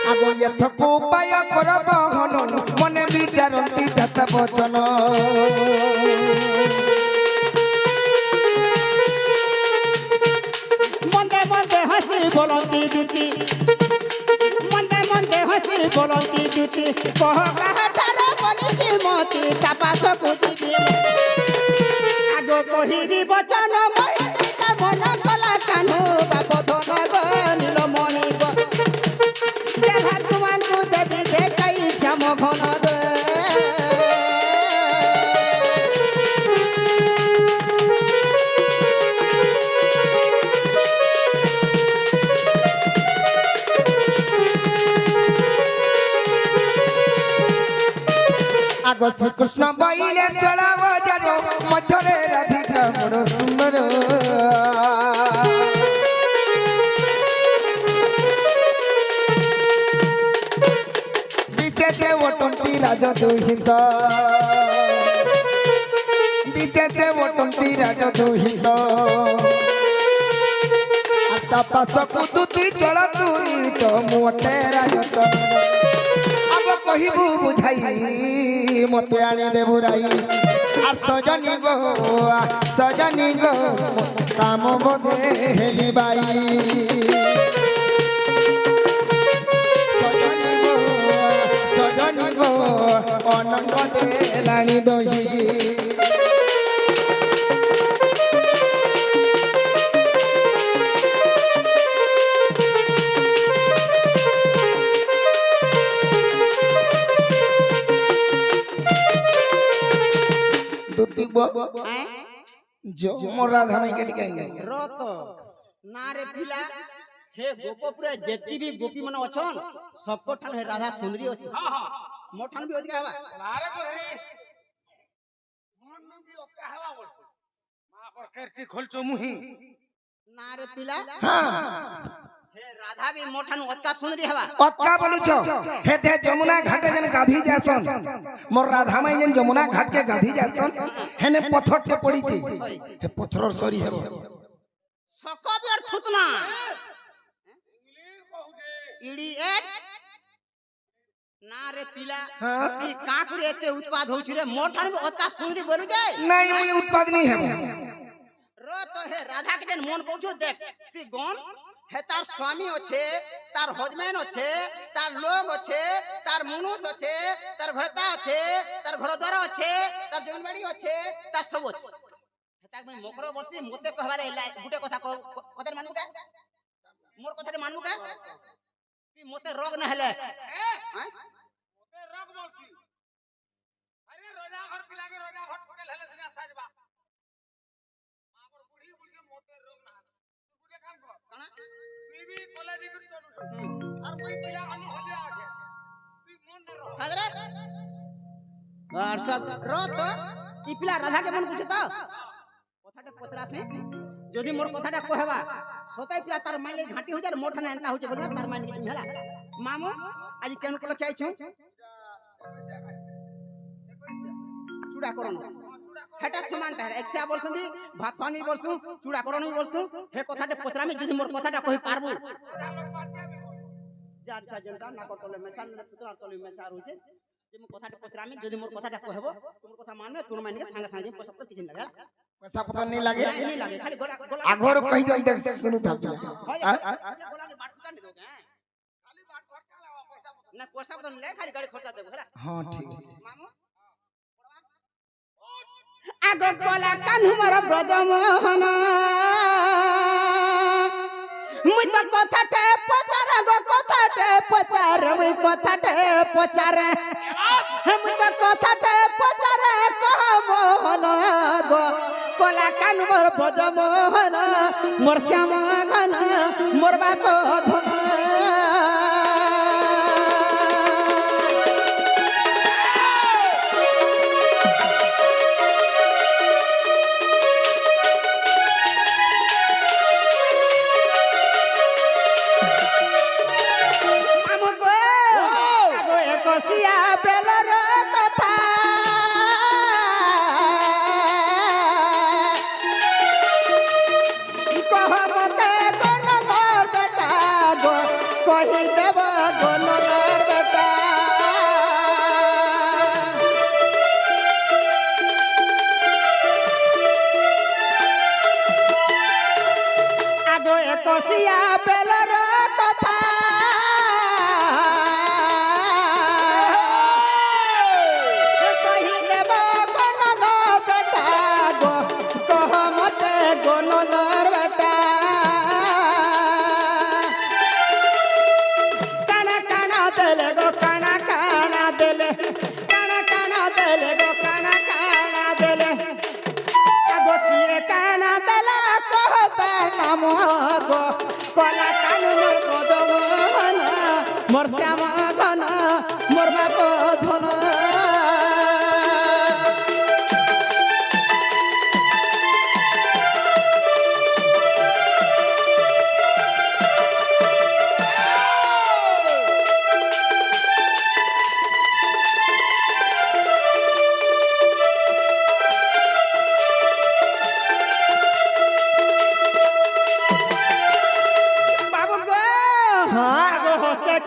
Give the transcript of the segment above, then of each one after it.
আগো এথকু উপায় করব হনন মনে বিচারন্তি যত বচন মন্দে মন্দে হাসি বলন্তি দুতি মন্দে মন্দে হাসি বলন্তি দুতি কহ কাহাঠারে বলিছি মতি তাপাসকু ଯିବି আগ কহিবি বচন মহিতি মন কলা কানু বাপ ধন গো নীলমণি গো দেখা তোমাଙ୍କୁ দেবি বেটাই শ্যাম ঘন গো আগো শ্রীকৃষ্ণ বইলে চলা বাজার মধ্যরে রাধিকা বড় সুন্দর বিশেষে ওটন্তি রাজ দুহিত বিশেষে ওটন্তি রাজ দুহিত তাপাসকু দুতি চল তুই তো মোটে রাজত কহিবু বুঝাই মতে আনি দেবু রাই আর সজনী গো কাম বোধে হেলি বাই সজনী গো অনঙ্গ দেলানি দহি जो मोर राधा में के कहेंगे रत ना रे पिला हे गोपपुरा जेती भी गोपी मन अछन सबको ठान हे राधा सुंदरी अछि हां हां मोठन भी ओदिका हवा अरे गोधरी मन भी ओका हवा बोल मां पर करती खोलचो मुही ना रे पिला हां हे राधा भी मोठन ओका सुंदरी हवा ओका बोलु छो हे ते जमुना घाटे जन गाधी जासन मोर राधा में जन जमुना घाट के गाधी जासन हेने पत्थर के पड़ी थी हे पत्थर सरी है सकब और थुतना इडी एट ना रे पिला ई काकुरे एते उत्पाद होछि रे मोठन भी ओका सुंदरी बोलु जाय नहीं मैं उत्पाद नहीं है रो तो हे राधा के जन मन कहू देख ती गन हे तार स्वामी अच्छे तार हजबैंड अच्छे तार लोग अच्छे तार मनुष्य अच्छे तार भता अच्छे तार घर द्वार अच्छे तार जमीनबाड़ी अच्छे तार सब अच्छे हेता मैं मकर बरसी मते कहबारे गुटे कथा कथा मानू का मोर कथा मानू का कि मते रोग न हेले मते रोग बोलसी अरे रोजा घर पिला के रोजा घर फुटेल हेले सिना साजबा मां पर बूढ़ी बुल के मते रोग ना गुटे काम कर कना टीवी क्वालिटी कर चलू और कोई पहिला अनु हलिया আছে তুই মন न रह हाजरा और सब रो तो ई पिला राधा के मन पूछे तो কথাটা পত্রা আছে যদি মোর কথাটা কহেবা সতাই পিলা তার মাইলে ঘাটি हो जाय मोठा ना एंता हो जाय बोलिया तार माइले के होला मामू आज केन को लखे आइछु चूड़ा करन हेटा समान ता 100 बोलसु भी भात पानी बोलसु चूड़ा करन भी बोलसु हे কথাটা পত্রা আমি যদি মোর কথাটা কहि পারबो चार चार जनता ना कटले मेचान पुतरा तले मेचार होचे जे मो কথাটা পত্রা আমি যদি মোর কথাটা কহেबो तुम কথা मानबे तुम मानके संग संग पैसा तो किछ लगा पैसा पता नहीं लगे नहीं लगे खाली गोला गोला आघोर कहि जल देख सुनु था गोला के बाट का नहीं दोगे खाली बाट घर का लावा पैसा ना पैसा तो ले खाली गाड़ी खर्चा देबो हला हां ठीक है मामू आगो गोला कान्हु मोर ब्रजमोहन मुई तो कथाटे पचार गो कथाटे पचार मुई कथाटे पचार मुई तो कथाटे पचार कह मोहन गो कोला कान मोर ब्रजमोहन मोर श्याम घन मोर बाप धन कोसिया बेलर कथा कह मते गन बेटा गो कहि देब गन শ্যাম ঘন মোর বাপ ধন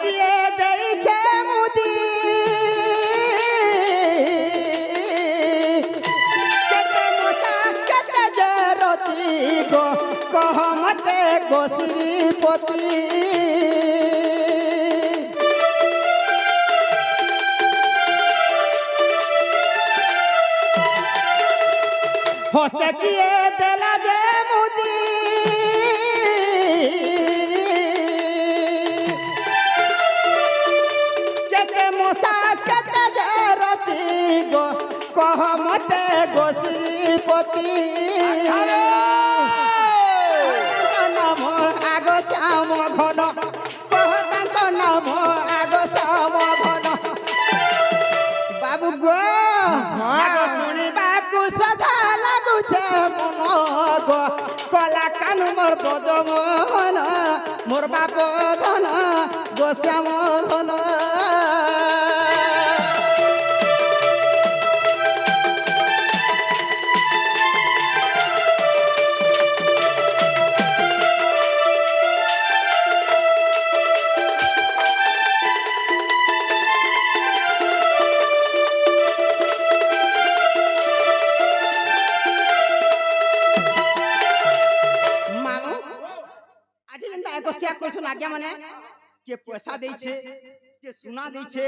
কিয়ে দেইছে মুদি কেতে মশা কেতে জরতি গো কহ মতে গো শ্রীপতি হস্তে কিয়ে দেলা যে মুদি কহ মতে গো শ্রীপতি নাম আগ শ্যাম ঘন কহ তাঙ্ক নাম আগ শ্যাম ঘন বাবু গো শুনিବାକୁ শ্রদ্ধা লাগুছে মন গো কলা কানু মোর বজমন মোর বাপ ধন গো শ্যাম ঘন আজ্ঞা মানে কে পয়সা দেইছে কে সোনা দেইছে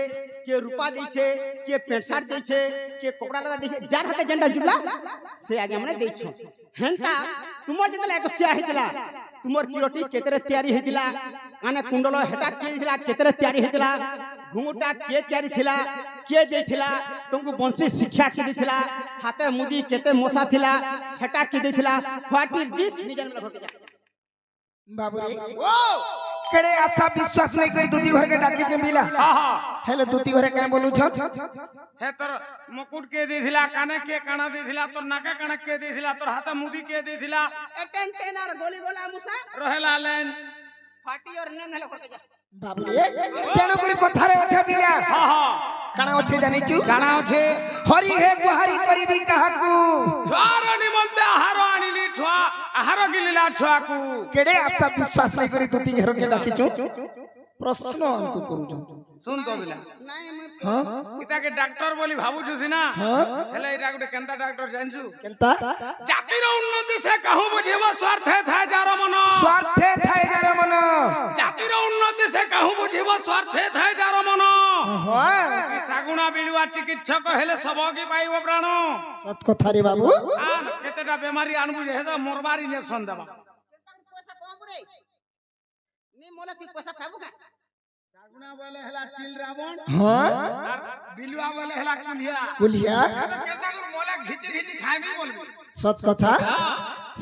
কে রূপা দেইছে কে প্যান্ট শার্ট দেইছে কে কপড়া লতা দেইছে যার হাতে যেটা জুলা সে আজ্ঞা মানে দেইছ হেনতা তোমার যেতলা একসিয়া হেতিলা তোমার কিরটি কেতরে তৈয়ারি হেতিলা মানে কুণ্ডল হেটা কে দিলা কেতরে তৈয়ারি হেতিলা ঘুঙুটা কে তৈয়ারি থিলা কে দেইथिला तुमको बंशी शिक्षा के देथिला हाथे मुदी केते मोसा थिला सेटा के देथिला व्हाट इज दिस निजन में घोटे जा बाबू रे ओ केड़े आशा विश्वास नहीं करी दूती घर के डाके के मिला हां हां हेले दूती घरे के बोलू छ हे तोर मुकुट के देथिला काने के काना देथिला तोर नाका काना के देथिला तोर हाथ मुदी के देथिला एटेंटेन और गोली गोला मुसा रहेला लेन फाटी और नेम नहले घोटे जा बाबू रे तेनो करी कथारे अच्छा बिला हां हां काना अच्छे जानी छु काना अच्छे हरि हे गुहारी करीबी काहाकू छुआर निमंते आहार आनिली छुआ आहार गिलिला छुआकू केड़े आशा विश्वास नहीं करी दूती घर के डाकी छु प्रश्न हमको करू छ सुन तो बिला नहीं मैं हां इता के डॉक्टर बोली भाबू जुसी ना हां हेले इटा गुटे केंता डॉक्टर जानछु केनता जातिर उन्नति से कहू बुझिबो स्वार्थे थाय जार मन स्वार्थे थाय जार मन जातिर उन्नति से कहू बुझिबो स्वार्थे थाय जार मन हां कि सागुना बिलुआ चिकित्सक हेले सबगी पाइबो प्राण सत कथा रे बाबू आन केतेटा बेमारी आनबु हे तो मोरबार इंजेक्शन देबा पैसा कम रे नी मोला ती पैसा खाबो का सागुना बोले हला चिल रावण हां और बिलुआ बोले हला कुलिया कुलिया तो केता गुर मोला घिटी घिटी खाइबी बोलबी सत कथा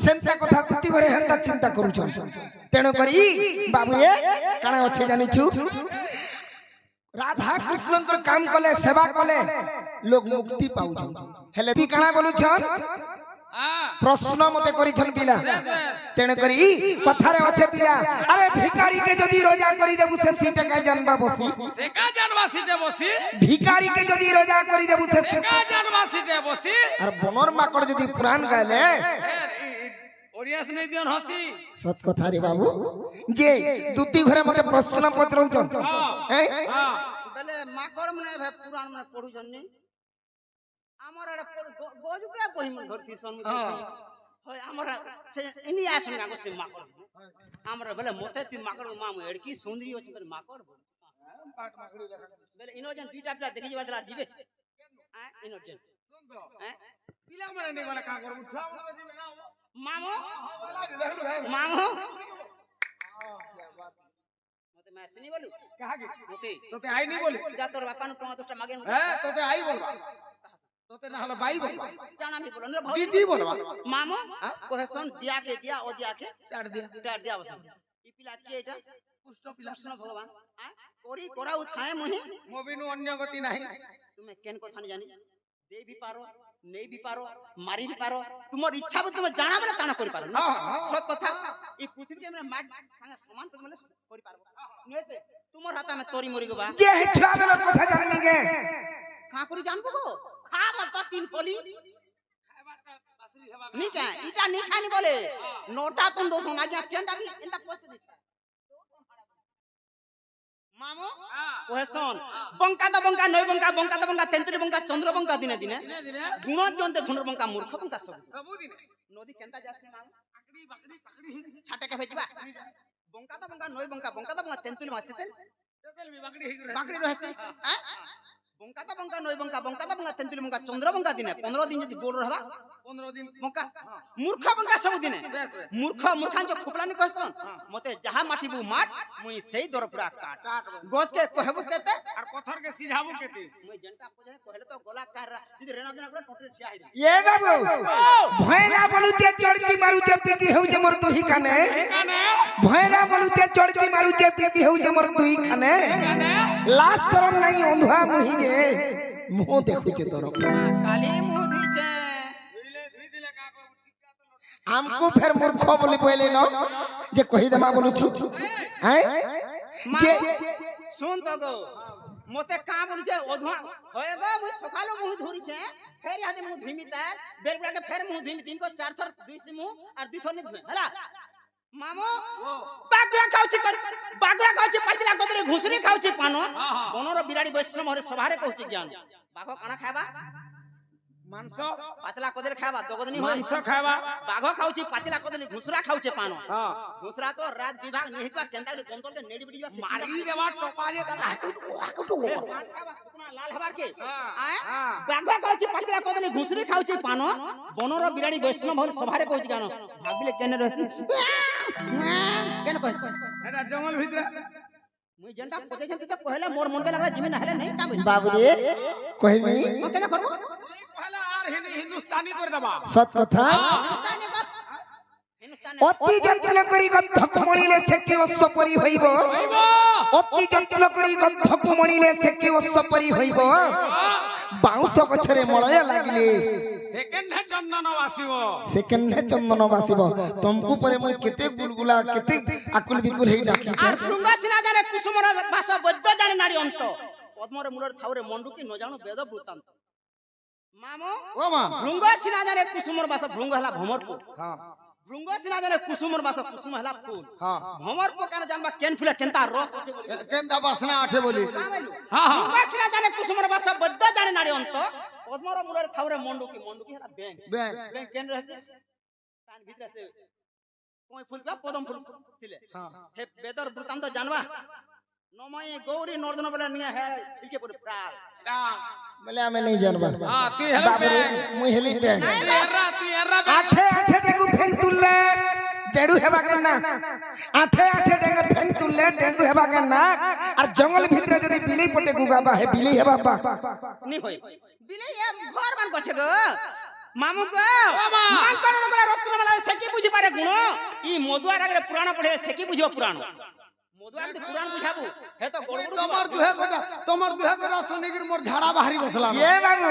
सेंता कथा दूती घरे हंता चिंता करू छ तेनो करी बाबू रे काना अच्छे जानी छु राधा कृष्ण कर काम कले सेवा कले लोग मुक्ति पाउ छ हेले ती काना बोलू छ हां प्रश्न मते करी छन पिला तेने करी कथारे अच्छे पिला अरे भिखारी के जदी रोजा करी देबु से सीटे का जानबा बसी से का जानवासी दे बसी भिखारी के जदी रोजा करी देबु से का जानवासी दे बसी और बनर माकड़ जदी पुराण गायले ओरियास नहीं दियन हसी सत कथा रे बाबू जे दूती घरे मते प्रश्न पचरौ छ हैं हां बेले माकड़ मने भे पुराण में पढु जन्नी हमर एडे गोजुपला कहि मन धरती सन्मुख होय हमर से इनी आसन गागो से माकड़ हमर बेले मोते ती माकड़ माम एडकी सुंदरी अछि बेले माकड़ बेले इनो जन दुईटा पिला देखि जेबा दला जिबे हैं इनो जन सुन तो हैं पिला मने नहीं वाला का करबु छुआ मने जिबे ना मामो मते मैं सुनी बोलू कहा के मते तोते आई नहीं बोले जा तोर बापा न 5-10 मागे ए तोते आई बोलबा तोते ना हला बाई बोलबा जाना भी बोलो न दीदी बोलबा मामो कोहे सन दिया के दिया ओ दिया के चाट दिया बस ई पिला के एटा पुष्ट पिला कृष्ण भगवान করি করাও থায়ে মুহি মোবিনু অন্য গতি নাই তুমি কেন কথা নি জানি দেই भी পারো নেই भी পারো মারি भी পারো তোমার ইচ্ছা বলে তুমি জানা বলে তানা করি পারো সত কথা এই পৃথিবীতে আমরা মাট সঙ্গে সমান করে বলে করি পারবো নইছে তোমার হাতে আমি তরি মরি গবা যে ইচ্ছা বেলা কথা জানি গে কা করি জানবো গো খা বল তো তিন ফলি নি কা ইটা নি খানি বলে নোটা তুম দো না গিয়া টেন্ডা কি এন্তা পোস্ট দি মামু ওহে শোন বঙ্কা তো বঙ্কা নই বঙ্কা বঙ্কা তো বঙ্কা তেন্তুলি বঙ্কা চন্দ্র বঙ্কা দিনে দিনে গুণ জন্তে ধনুর বঙ্কা মূর্খ বঙ্কা সব দিনে নদী কেনতা যাসি মামু পাকড়ি পাকড়ি পাকড়ি ছাটে কে ভেজিবা বঙ্কা তো বঙ্কা নই বঙ্কা বঙ্কা তো বঙ্কা তেন্তুলি মাতে তেল তেল বি পাকড়ি হিগরে বাকড়ি রহেছে হ্যাঁ বঙ্কা তো বঙ্কা নই বঙ্কা বঙ্কা তো বঙ্কা তেন্তুলি বঙ্কা চন্দ্র বঙ্কা দিনে 15 দিন যদি গোল রহবা 15 দিন বঙ্কা মূর্খ বঙ্কা সব দিনে মূর্খ মূর্খাঞ্চ খুবলানি কহসন মতে যাহা মাটিবু মাট মুই সেই দরপুরা কাট গছ কে কহবু কেতে আর পথর কে সিঝাবু কেতে মুই জেনটা পজে কহলে তো গলা কার যদি রেনা দিনা করে টটে ঠিয়া I A Babu Boyra বলুছে চড়কি মারুছে PT হউছে মোর তুই কানে কানে ভয়রা বলুছে চড়কি মারুছে পিটি হউছে মোর তুই কানে লাজ শরম নাই অন্ধুয়া মুহি যে মুহ দেখুছে তোর কালি মুহ ধুইছে ধুই দিলে কা কো ঠিকা তো আমকু ফের মূর্খ বলি বলে ন যে কহি দেমা বলুছু হ্যাঁ যে শুন তো গো মতে কা বলছে অধুয়া হয়ে গো মুই সকালে মুহ ধরিছে ফের হাতে মুহ ধুইমিতা বেলবড়া কে ফের মুহ ধুইমি তিন কো চার থর দুইছি মুহ আর দুই থর নি ধুই হলা মামু বাগুরা খাউছি পাইতলা গদরে ঘুসরি খাউছি পানো বনর বিরাড়ি বৈষ্ণব হরে সভারে কହୁছি জ্ঞান বাঘ কানা খাইবা মাংস পাতলা কদরে খাইবা দগদনি হয় মাংস খাইবা বাঘ খাউছি পাতলা কদরে ঘুসরা খাউছে পানো হ্যাঁ ঘুসরা তো রাত বিভাগ নেহিবা কেনতা কন্ট্রোল নেড়ি বিড়ি যাচ্ছে মারি দেবা টপা যে লাল হবার কে বাঘ খাউছি পাতলা কদরে ঘুসরি খাউছি পানো বনর বিরাড়ি বৈষ্ণব হরে সভারে কହୁছি জ্ঞান ভাগবিলে কেনে রহছি কেন কইছ এটা জঙ্গল ভিতরে মুই জেনটা পতেছেন তুই তো কহলে মোর মন কে লাগলা জিমি না হেলে নাই কাম বাবু রে কহিমি ও কেন করব পহলা আর হিন্দুস্তানি করে দেবা সত কথা হিন্দুস্তানে অতি যত্ন করি গন্ধক মণিলে সে কি অসপরি হইব অতি যত্ন করি গন্ধক মণিলে সে কি অসপরি হইব বাউঁশ গছরে মলয় লাগিলে সেকেন্ড হ্যান্ড চন্দন আসিব সেকেন্ডে চন্দন বাসিব তমকু পরে মই কেতে গুলগুলা কেতে আকুল বিকুল হেই ডাকিছে আর ভৃঙ্গ সিনা জানে কুসুমর বাস বৈদ্য জানে নারী অন্ত পদ্মরে মূলর থাউরে মন্ডুকি ন জানো বেদ বৃত্তান্ত মামু ও মা ভৃঙ্গ সিনা জানে কুসুমর বাস ভৃঙ্গ হলা ভ্রমরপুর হ্যাঁ ভৃঙ্গ সিনা জানে কুসুমর বাস কুসুম হলা ফুল হ্যাঁ ভ্রমরপুর কেন জানবা কেন ফুলে কেনতা রস আছে বলি কেন্দা বাসনা আছে বলি হ্যাঁ হ্যাঁ ভৃঙ্গ সিনা জানে কুসুমর বাস বৈদ্য জানে নারী অন্ত পদ্মর মূলর থাউরে মন্ডুকি হলা ব্যাং ব্যাং ব্যাং কেন রহেছে কান ভিতরে আছে কই ফুল কা পদম ফুল ছিলে হ্যাঁ হে বেদর বৃত্তান্ত জানবা নময় গৌরী নর্দন বলে নিয়ে হে ছিলকে পড়ে প্রাল বলে আমি নাই জানবা হ্যাঁ তুই হেলা বাবু রে মুই হেলি ব্যাং তুই এরা আঠে আঠে ডেগু ফেং তুললে ডেডু হেবা কেন না আঠে আঠে ডেগু ফেং তুললে ডেডু হেবা কেন না আর জঙ্গল ভিতরে যদি বিলি পটে গুগাবা হে বিলি হেবা বা নি হই বিলে এ ঘর বান করছে গো মামু গো মান কোন গলা রত্নমালা সে কি বুঝি পারে গুণ ই মধুয়ার আগে পুরাণ পড়ে সে কি বুঝিব পুরাণ মধুয়ার যদি পুরাণ বুঝাবু হে তো গড়গড় তোমার দুহে বেটা শুনিকির মোর ঝাড়া বাহারি বসলা এ বাবু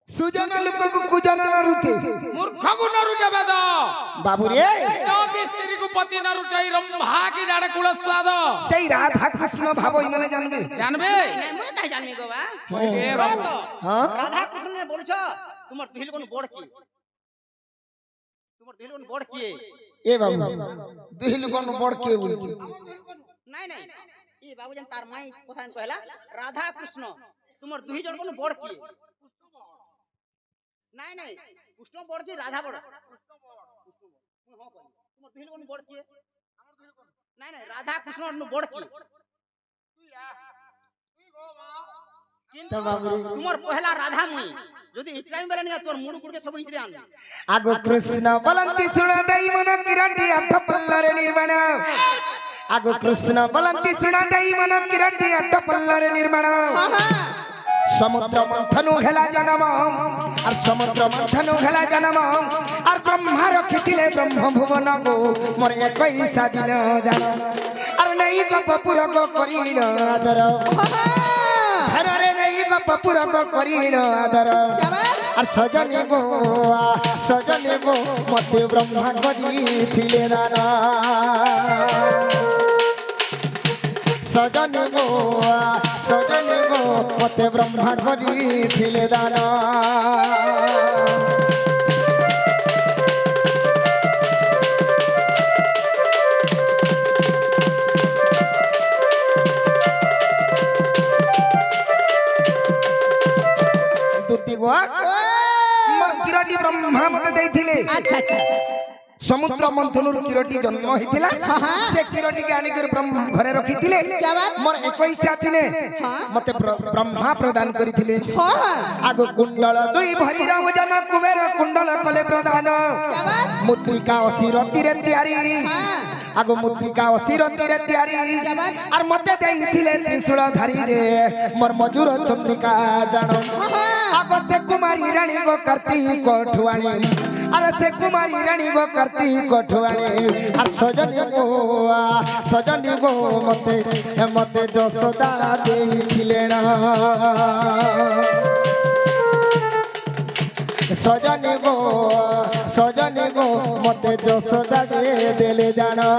সুজন লোককু কুজন নরুচে মূর্খ গু নরুটে বেদ বাবু রে নবী স্ত্রী কু পতি নরুচাই রম্ভা কি জাড়ে কুলস্বাদ সেই রাধা কৃষ্ণ ভাবই মানে জানবে জানবে নাই মই কাই জানি গো বা এ বাবু হ্যাঁ রাধা কৃষ্ণ বলছ তোমার দিল কোন বড় কি তোমার দিল কোন বড় কি এ বাবু দুহিলু কোন বড় কে বলছি নাই নাই ই বাবু জান তার মাই কথা কইলা রাধা কৃষ্ণ তোমার দুই জন কোন বড় কি নাই নাই কৃষ্ণ বড় কি রাধা বড় তোমার দুই কোন বড় কি নাই নাই রাধা কৃষ্ণ বড় কি কিন্তু তোমার পহলা রাধা মুই যদি ইতরাই বেলা নিয়া তোর মুড় কুড়কে সব ইতরে আন আগো কৃষ্ণ বলন্তি শুণ দেই মন কিরণটি আঠ পল্লরে নির্মাণ আগো কৃষ্ণ বলন্তি শুণ দেই মন কিরণটি আঠ পল্লরে নির্মাণ সমুদ্র মন্থন হেলা জনম আর সমুদ্র মন্থন হেলা জনম আর ব্রহ্মা রখিলে ব্রহ্ম ভুবন গো মোর 21 দিন জান আর নেই গপ পুরক করিল আদর ধরে নেই গপ পুরক করিল আদর আর সজনে গো মতে ব্রহ্মা করিছিলে দান সজনে গো মতে ব্রহ্মা করিছিলে দান কিরটি ব্রহ্মা মতে দেইছিলে আচ্ছা আচ্ছা সমুদ্র মন্থনর কিরটি জন্ম হইতিলা সে কিরটি কে আনি করে ব্রহ্ম ঘরে রখিଥିଲେ মোর 21 দিনে মতে ব্রহ্মা প্রদান করিଥିଲେ আগ কুণ্ডল দুই ভরির ওজন কুবের কুণ্ডল কলে প্রদান মুদ্রিকা অসিরতিরে তিয়ারি আগ মুদ্রিকা অসিরতিরে তিয়ারি আর মতে দেইଥିଲେ ত্রিশূল ধারি রে মোর মজুর চন্দ্রিকা জান আগ সে কুমারী রানী গো কার্তিক ঠুয়ানি আরে সে কুমারী রানী গো কার্তিক ঠুয়ানি আর সজনী গো মতে যশোদা দেইছিলে না সজনী গো মতে যশোদা দেলে জানা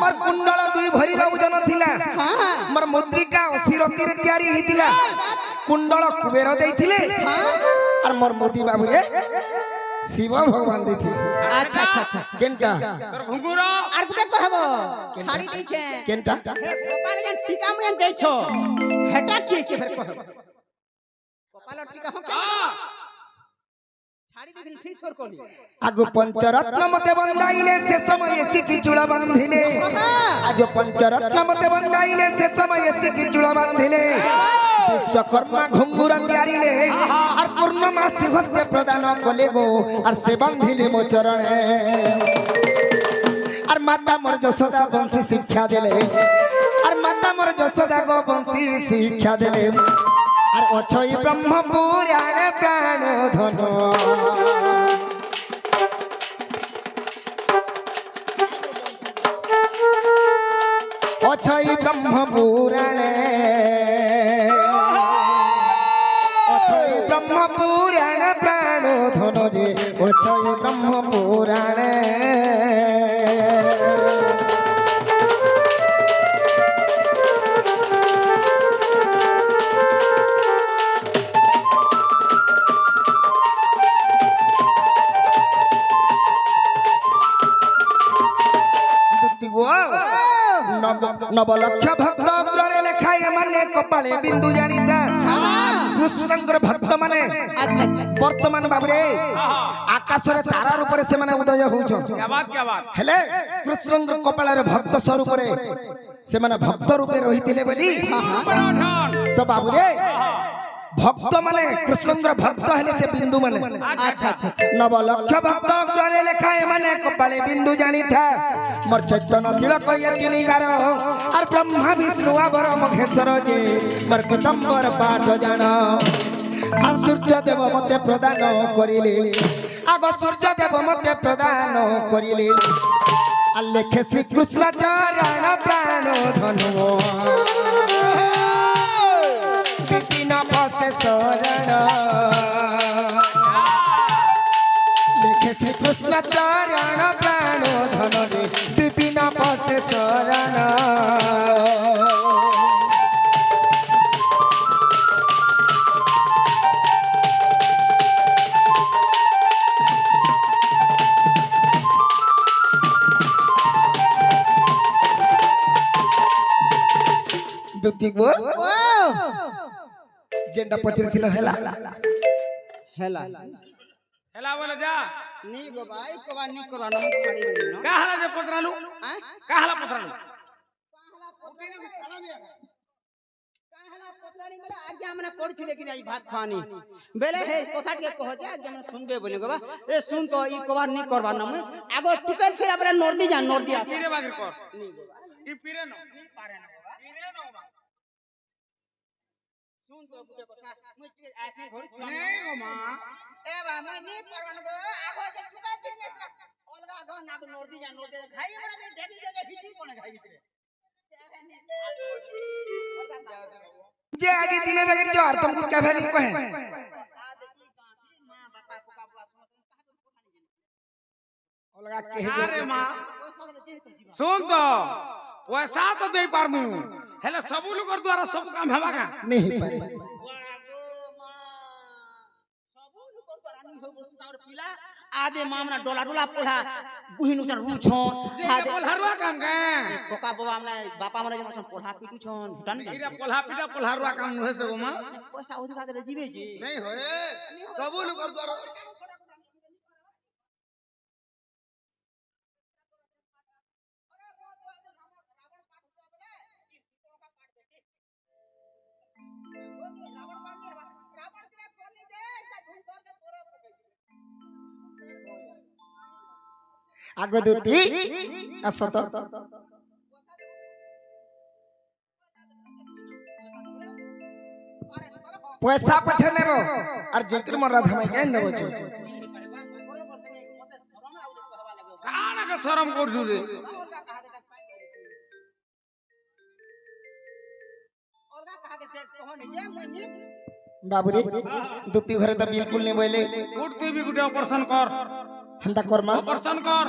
मोर कुंडल दुई भरीर ओजन थिला मोर मुद्रिका असिरतिर तयारी हितिला कुंडल कुबेर देइथिले और मोर मोदी बाबू रे शिव भगवान देइथिले अच्छा अच्छा अच्छा केनटा তোর ঘুঙ্গুর আর গুটে কহবো ছাড়ি দিছে केनटा হে কপাল যেন টিকা মুয়া দেইছো হেটা কি ফের কহবো কপাল টিকা হকে ছাড়ি দিদিন ঠিক সর কোনি आगो पंचरत्न मते बंदाइले से समय सिकी चूड़ा बांधिले आगो पंचरत्न मते बंदाइले से समय सिकी चूड़ा बांधिले विश्वकर्मा घुंगुर त्यारिले और पूर्णमासी हस्ते प्रदान कले गो और से बांधिले मो चरणे और माता मोर यशोदा वंशी शिक्षा देले और माता मोर यशोदा गो वंशी शिक्षा देले और अछई ब्रह्म पुराण प्राण धन अछई ब्रह्म पुराणे अछई ब्रह्म पुराण प्राण धन रे अछई ब्रह्म पुराणे नवलक्ष भक्त अग्रे लेखाए माने कपाले बिंदु जानिता कृष्णंकर भक्त माने अच्छा अच्छा वर्तमान बाबरे आकाश रे तारा रूप रे से माने उदय होउछ क्या बात हेले कृष्णंकर कपाल रे भक्त स्वरूप रे से माने भक्त रूपे रहितिले बोली तो बाबरे भक्त माने कृष्णंकर भक्त हेले से बिंदु माने अच्छा अच्छा नवलक्ष भक्त अग्रे लेखाए माने कपाले बिंदु जानिता मोर चैतन्य तिलक यतिनी गार और ब्रह्मा विष्णु आवर महेश्वर जे मोर पीतम्बर पाठ जान और सूर्य देव मते प्रदान करिले आग सूर्य देव मते प्रदान करिले आ लेखे श्री कृष्ण चरण प्राण धनु विपिन बसे शरण लेखे श्री कृष्ण चरण प्राण धन रे विपिन बसे शरण दुतिक बोल जेंडा पतिर थिलो हेला हेला हेला बोले जा नी गो भाई कोबा नी करो न छाड़ी देनो का हला रे पतरालू हैं का हला पतरालू काहला पत्रानी बेले आज्ञा हमने पढ़थिले कि नहीं भात खानी बेले हे कथा के कह जे आज्ञा हमने सुनबे बोले गबा ए सुन तो ई कबार नहीं करबा ना मैं आगो टुकल छे अपने नोरदी जा नोरदी आ पीरे बागिर कर ई पीरे न पारे ना बाबा पीरे न बा सुन तो बुटे कथा मैं के ऐसे घोड़ी नहीं गो मां ए बा मैं नहीं परवन गो आगो जे टुकल बिजनेस ना अलगा गो ना नोरदी जा नोरदी खाई बड़ा में ढेकी जगह हिटी कोन खाई भितरे जे आगे दिने बगैर जो और तुमको क्या फैली को है अलगा के अरे मां सुन तो पैसा तो दे पारमु हेले सब लोग द्वारा सब काम हेबा का नहीं पारे आदे मामना डोला डोला पोला बुहिनु छन रुछन आदे पोल्हारुआ काम का कोका बाबा हमने बापा मने जन पोल्हा पिटु छन हटन इरा पोल्हा पिटा पोल्हारुआ काम नहे से गो मां पैसा ओदी का दे जीवे जी नहीं होए सब लोग द्वारा आगो दुती असो तो पैसा पछे नेबो और जेकर मरा धमाई के नेबो छो काना का शरम करजु रे बाबू रे दुती घरे तो बिल्कुल नहीं बोले उठ तू भी गुटे ऑपरेशन कर हंदा करमा ऑपरेशन कर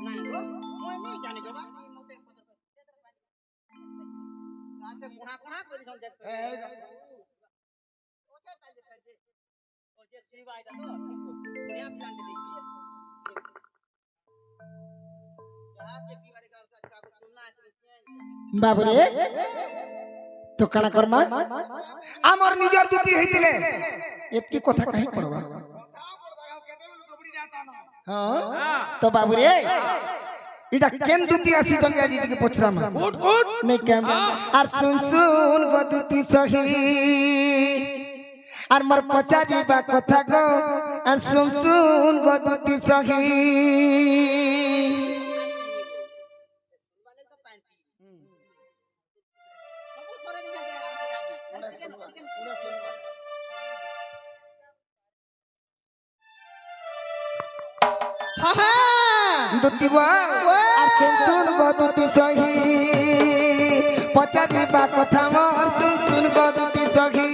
नहीं गो मैं नहीं जाने के बात नहीं मोते से कोना कोना पोजीशन देख ओछे ताल दे जे ओ जे शिव आइटा तो बढ़िया प्लान दे देखिए जहां के की बारे का अच्छा को सुनना है बाबू रे तो काना करमा आमर निजर दुती हेतिले एतकी कथा कहि पड़बा हां तो बाबू रे इडा केन दुती आसी गंगा जी के पोछरा में कूट कूट नहीं केम आर सुन सुन गो दुती सही आर मर पचा जीबा कथा गो आर सुन सुन गो दुती सही वाले का पैंती सब सोरे दिखा दे पूरा सुन हां हां दुती गो आर सुन सुन गो दुती सही पचा जीबा कथा मोर सुन सुन गो दुती सही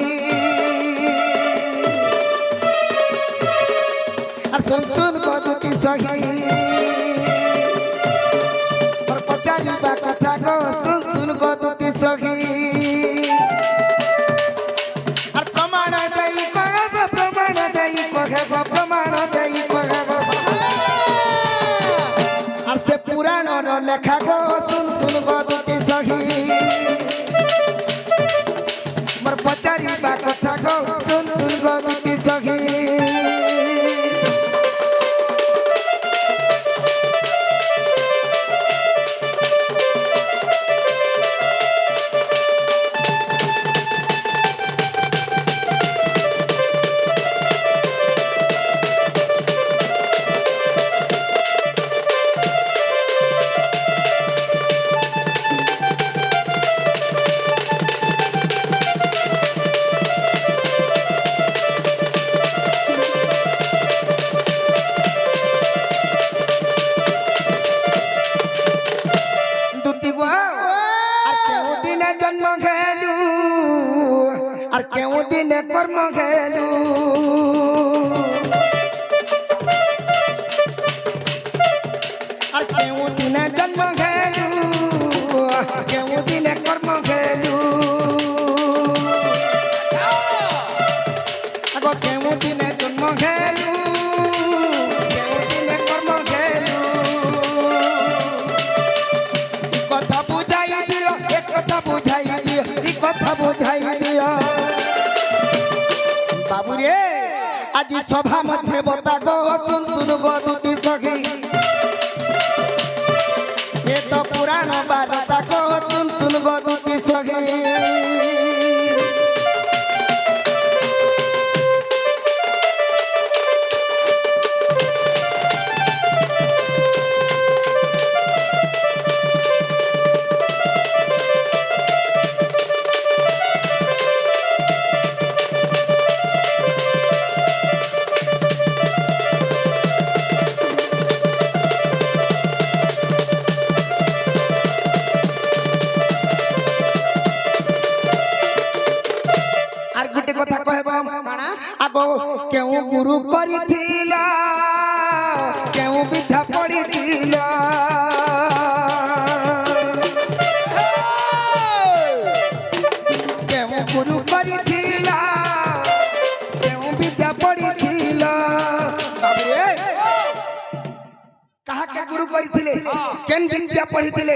आर सुन सुन गो दुती सही और पचा जीबा कथा गो सुन सुन गो दुती सही आर प्रमाण देई कहब प्रमाण देई कहब प्रमाण देई कहब आर से पुराण न लेखा गो सुन सुन गो दुती सही मोर पचारी बा कथा गो सुन सुन गो दुती सही दुती गो आर केउ दिने जन्म घेलु आर केउ दिने कर्म घेलु आर केउ दिने जन्म घेलु केउ दिने कर्म घेलु आगो केउ दिने जन्म घेलु केउ दिने कर्म घेलु কথা বুঝাই দিও এক কথা বুঝাই দিও এই কথা বুঝাই দিও বাবু রে আজি সভা মধ্যে বতা গো শুন শুন গো দুটি সখী এ তো পুরাণ বার্তা গো শুন শুন গো দুটি সখী আর গোটে কথা কহব কাଣା আগ কেউ গুরু করিছিল কেউ বিদ্যা পড়িছিল কেউ গুরু করিছিল কেউ বিদ্যা পড়িছিল বাবুরে কাহাকে গুরু করিଥିଲେ কেন বিদ্যা পড়িଥିଲେ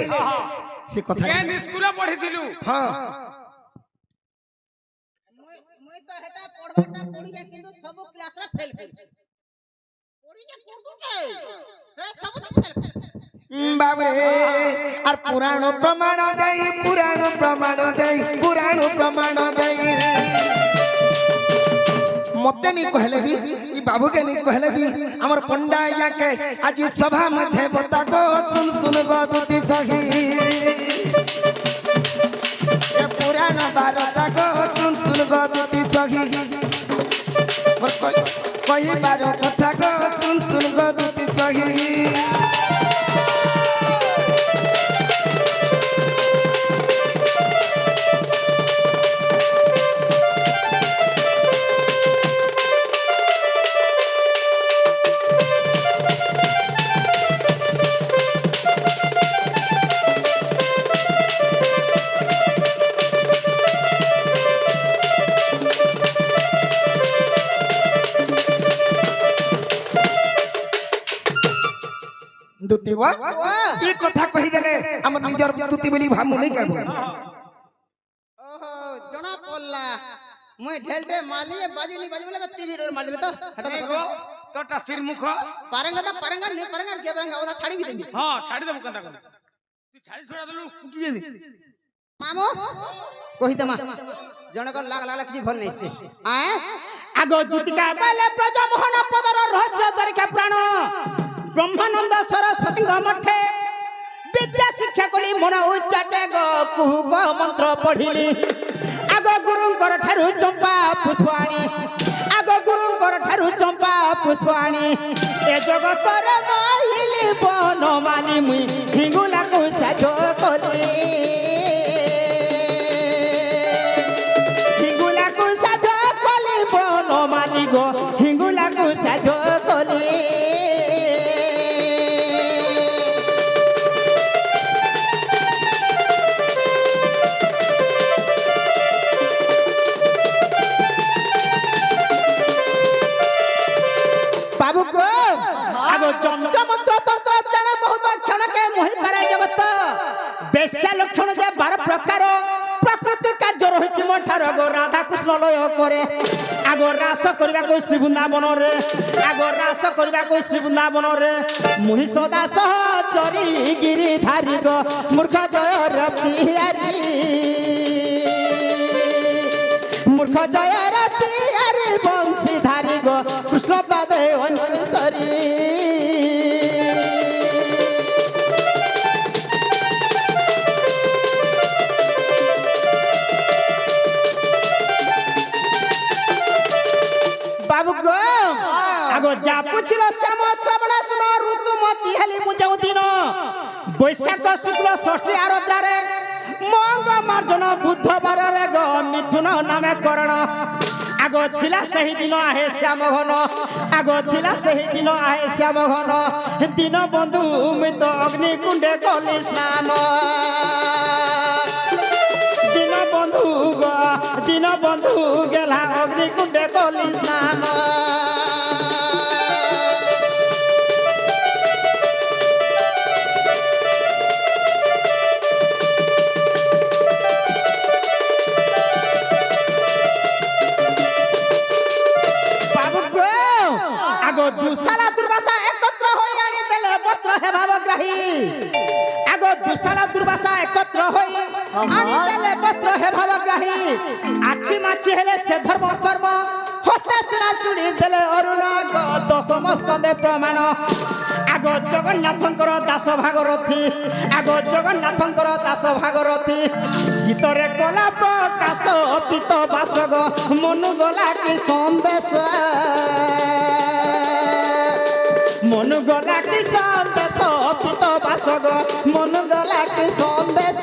সে কথা কেন স্কুলে পড়িছিলু হ্যাঁ মুই তো হেটা পড়বাটা পড়িয়া কিন্তু সব ক্লাসরে ফেল করছি পড়িয়া পড়দুছে হে সব ফেল বাবরে আর পুরাণ প্রমাণ দেই পুরাণ প্রমাণ দেই পুরাণ প্রমাণ দেই মতে নি কহলে বি ই বাবুকে নি কহলে বি আমার পন্ডা ইয়াকে আজি সভা মধ্যে বতা গো শুন শুন গো দুতি সহি এ পুরাণ বারতা গো শুন শুন গো দুতি সহি মোর কইবার কথা গো শুন শুন গো দুতি সহি দুতি ওয়া এই কথা কহি দেলে আমার নিজর দুতি বলি ভাবু নাই কাবু ওহো জনা পড়লা মুই ঢেলতে মালিয়ে বাজিনি বাজিবলে টিভি ডোর মার দেবে তো হেটা তো কথা তোরটা শিরমুখ পারেঙ্গা তো পারেঙ্গা নি পারেঙ্গা কে পারেঙ্গা ওটা ছাড়ি বি দেবি হ্যাঁ ছাড়ি দেবো কেনটা করে তুই ছাড়ি ছড়া দিলু উঠি যাবি মামু কহি দে মা জনকর লাগ লাগ কিছু ভাল নাইছে আয় আগ দুতিকা বলে ব্রজমোহন পদর রহস্য দরিকা প্রাণ ব্রহ্মানন্দ সরস্বতীଙ୍କ মঠে বিদ্যা শিক্ষা কলি মন উচ্চাটে গো কুহু গো মন্ত্র পঢ়িলি আগ গুରୁଙ୍କର ଠାରୁ ଚମ୍ପା ପୁଷ୍ପ ଆଣି ଆଗ ଗୁରୁଙ୍କର ଠାରୁ ଚମ୍ପା ପୁଷ୍ପ ଆଣି ଏ ଜଗତରେ ମହିଲି ବନମାଲି ମୁଇଁ ହିଙ୍ଗୁଲାକୁ ସାଜ କଲି ହିଙ୍ଗୁଲାକୁ ସାଜ କଲି ବନମାଲି ଗো ହିଙ୍ଗୁଲାକୁ ସାଜ କଲି बाबू को आगो जंत्र मंत्र तंत्र जाने बहुत क्षण के मोहि पारे जगत बेश्या लक्षण जे 12 प्रकार प्रकृति कार्य रहिछि मठार गो राधा कृष्ण लय करे आगो रास करबा को श्री वृंदावन रे आगो रास करबा को श्री वृंदावन रे मोहि सदा सहचरी गिरिधारी गो मूर्ख जय रतिहारी मूर्ख जय रतिहारी बंशीधारी गो कृष्ण पादे अनुसरी बाबू गो आगो जा पुछिलो श्याम श्रवण सुन ऋतुमती हेली मु जाऊ दिन बैशाख शुक्ल षष्ठी आरद्रा रे मंग मार्जन बुधवार रे गो मिथुन नामे करण आगो थिला सही दिन आहे श्याम घन आगो थिला सही दिन आहे श्याम घन दिन बंधु मित अग्नि कुंडे कली स्नान दिन बंधु गेला अग्नि कुंडे कली स्नान दुशाला दुर्वासा एकत्र होई आनी देले वस्त्र हे भावग्राही आगो दुशाला दुर्वासा एकत्र होई আনিদেলে বস্ত্র হে ভাবগ্রাহী আছি মাছি হেলে সে ধর্ম কর্ম হস্তে সিনা চুড়ি দেলে অরুণ দশম স্কন্ধে প্রমাণ আগ জগন্নাথঙ্কর দাস ভাগরথী আগ জগন্নাথঙ্কর দাস ভাগরথী গীতরে কলা প্রকাশ পিত বাসগ মনু গলা কি সন্দেশ মনু গলা কি সন্দেশ পিত বাসগ মনু গলা কি সন্দেশ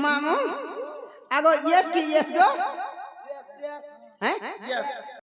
মামু আগো ইয়েস কি ইয়েস গো হ্যাঁ